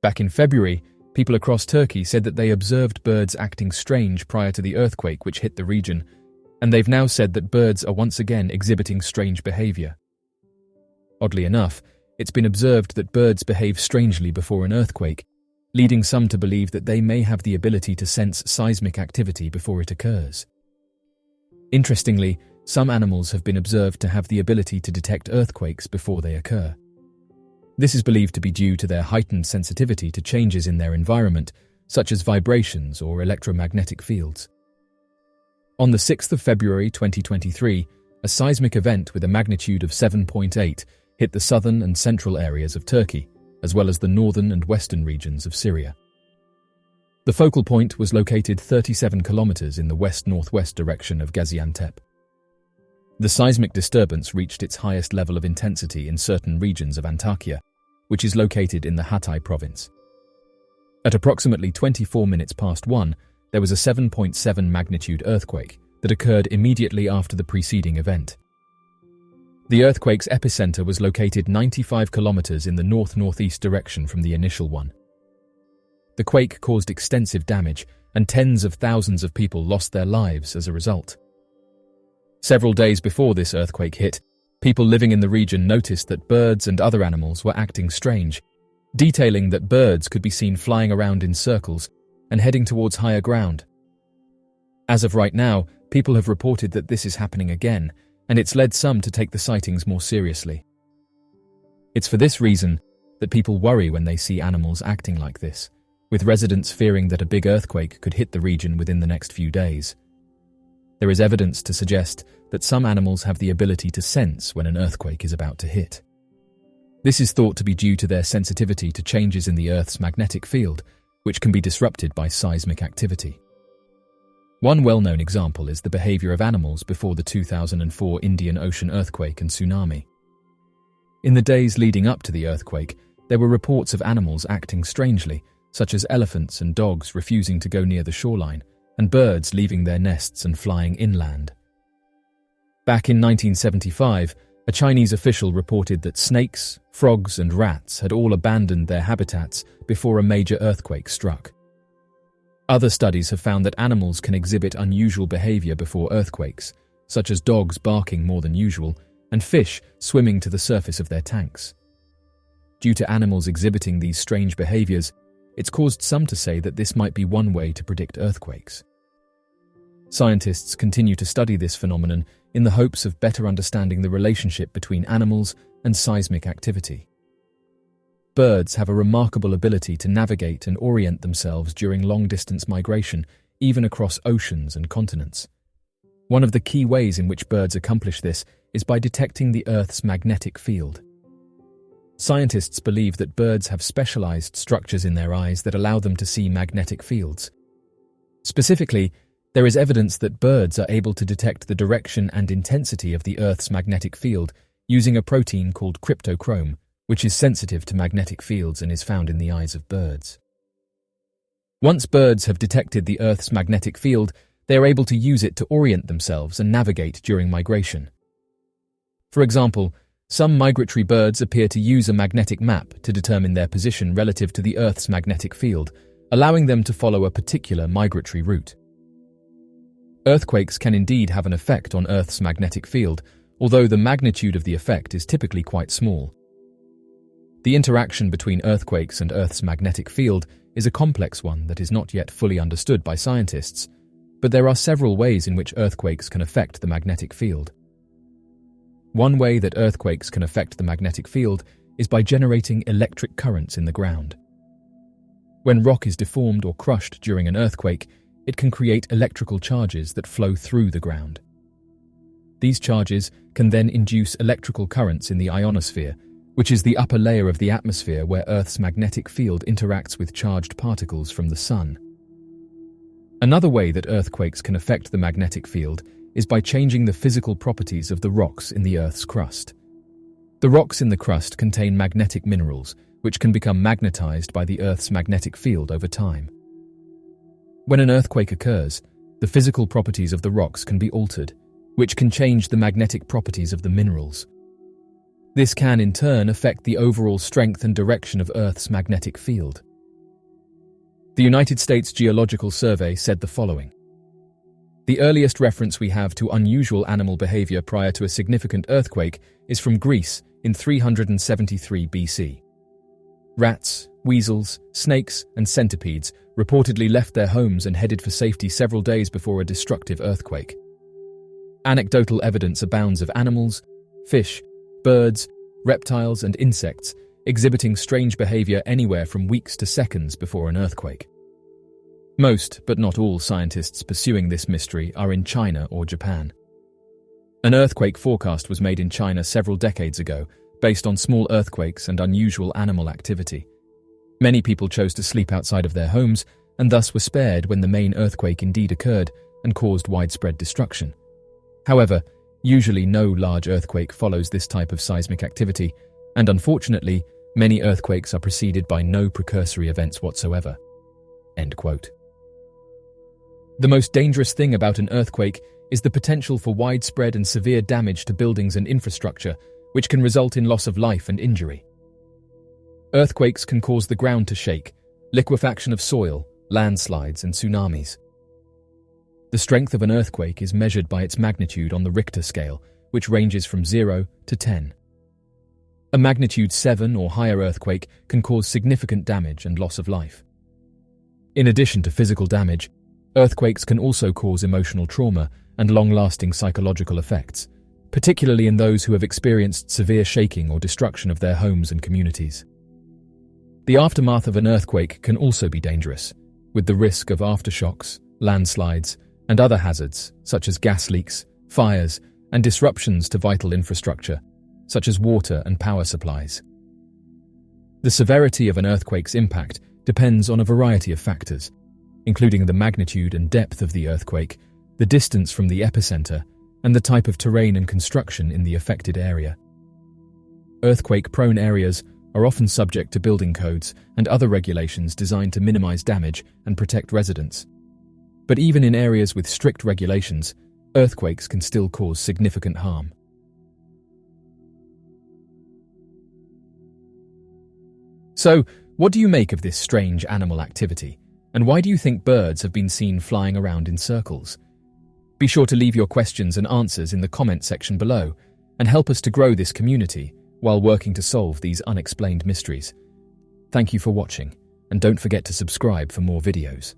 Back in February, people across Turkey said that they observed birds acting strange prior to the earthquake which hit the region, and they've now said that birds are once again exhibiting strange behavior. Oddly enough, it's been observed that birds behave strangely before an earthquake, leading some to believe that they may have the ability to sense seismic activity before it occurs. Interestingly, some animals have been observed to have the ability to detect earthquakes before they occur. This is believed to be due to their heightened sensitivity to changes in their environment, such as vibrations or electromagnetic fields. On the 6th of February 2023, a seismic event with a magnitude of 7.8 hit the southern and central areas of Turkey, as well as the northern and western regions of Syria. The focal point was located 37 kilometers in the west-northwest direction of Gaziantep. The seismic disturbance reached its highest level of intensity in certain regions of Antakya, which is located in the Hatay province. At approximately 24 minutes past 1, there was a 7.7 magnitude earthquake that occurred immediately after the preceding event. The earthquake's epicenter was located 95 kilometers in the north-northeast direction from the initial one. The quake caused extensive damage, and tens of thousands of people lost their lives as a result. Several days before this earthquake hit, people living in the region noticed that birds and other animals were acting strange, detailing that birds could be seen flying around in circles and heading towards higher ground. As of right now, people have reported that this is happening again, and it's led some to take the sightings more seriously. It's for this reason that people worry when they see animals acting like this, with residents fearing that a big earthquake could hit the region within the next few days. There is evidence to suggest that some animals have the ability to sense when an earthquake is about to hit. This is thought to be due to their sensitivity to changes in the Earth's magnetic field, which can be disrupted by seismic activity. One well-known example is the behavior of animals before the 2004 Indian Ocean earthquake and tsunami. In the days leading up to the earthquake, there were reports of animals acting strangely, such as elephants and dogs refusing to go near the shoreline, and birds leaving their nests and flying inland. Back in 1975, a Chinese official reported that snakes, frogs, and rats had all abandoned their habitats before a major earthquake struck. Other studies have found that animals can exhibit unusual behavior before earthquakes, such as dogs barking more than usual and fish swimming to the surface of their tanks. Due to animals exhibiting these strange behaviors, it's caused some to say that this might be one way to predict earthquakes. Scientists continue to study this phenomenon in the hopes of better understanding the relationship between animals and seismic activity. Birds have a remarkable ability to navigate and orient themselves during long-distance migration, even across oceans and continents. One of the key ways in which birds accomplish this is by detecting the Earth's magnetic field. Scientists believe that birds have specialized structures in their eyes that allow them to see magnetic fields. Specifically, there is evidence that birds are able to detect the direction and intensity of the Earth's magnetic field using a protein called cryptochrome, which is sensitive to magnetic fields and is found in the eyes of birds. Once birds have detected the Earth's magnetic field, they are able to use it to orient themselves and navigate during migration. For example, some migratory birds appear to use a magnetic map to determine their position relative to the Earth's magnetic field, allowing them to follow a particular migratory route. Earthquakes can indeed have an effect on Earth's magnetic field, although the magnitude of the effect is typically quite small. The interaction between earthquakes and Earth's magnetic field is a complex one that is not yet fully understood by scientists, but there are several ways in which earthquakes can affect the magnetic field. One way that earthquakes can affect the magnetic field is by generating electric currents in the ground. When rock is deformed or crushed during an earthquake, it can create electrical charges that flow through the ground. These charges can then induce electrical currents in the ionosphere, which is the upper layer of the atmosphere where Earth's magnetic field interacts with charged particles from the sun. Another way that earthquakes can affect the magnetic field is by changing the physical properties of the rocks in the Earth's crust. The rocks in the crust contain magnetic minerals, which can become magnetized by the Earth's magnetic field over time. When an earthquake occurs, the physical properties of the rocks can be altered, which can change the magnetic properties of the minerals. This can, in turn, affect the overall strength and direction of Earth's magnetic field. The United States Geological Survey said the following. The earliest reference we have to unusual animal behavior prior to a significant earthquake is from Greece in 373 BC. Rats, weasels, snakes, and centipedes reportedly left their homes and headed for safety several days before a destructive earthquake. Anecdotal evidence abounds of animals, fish, birds, reptiles, and insects exhibiting strange behavior anywhere from weeks to seconds before an earthquake. Most, but not all, scientists pursuing this mystery are in China or Japan. An earthquake forecast was made in China several decades ago, based on small earthquakes and unusual animal activity. Many people chose to sleep outside of their homes and thus were spared when the main earthquake indeed occurred and caused widespread destruction. However, usually no large earthquake follows this type of seismic activity, and unfortunately, many earthquakes are preceded by no precursory events whatsoever. End quote. The most dangerous thing about an earthquake is the potential for widespread and severe damage to buildings and infrastructure, which can result in loss of life and injury. Earthquakes can cause the ground to shake, liquefaction of soil, landslides, and tsunamis. The strength of an earthquake is measured by its magnitude on the Richter scale, which ranges from 0 to 10. A magnitude 7 or higher earthquake can cause significant damage and loss of life. In addition to physical damage, earthquakes can also cause emotional trauma and long-lasting psychological effects, particularly in those who have experienced severe shaking or destruction of their homes and communities. The aftermath of an earthquake can also be dangerous, with the risk of aftershocks, landslides, and other hazards such as gas leaks, fires, and disruptions to vital infrastructure, such as water and power supplies. The severity of an earthquake's impact depends on a variety of factors, including the magnitude and depth of the earthquake, the distance from the epicenter, and the type of terrain and construction in the affected area. Earthquake-prone areas are often subject to building codes and other regulations designed to minimize damage and protect residents. But even in areas with strict regulations, earthquakes can still cause significant harm. So, what do you make of this strange animal activity? And why do you think birds have been seen flying around in circles? Be sure to leave your questions and answers in the comment section below and help us to grow this community while working to solve these unexplained mysteries. Thank you for watching, and don't forget to subscribe for more videos.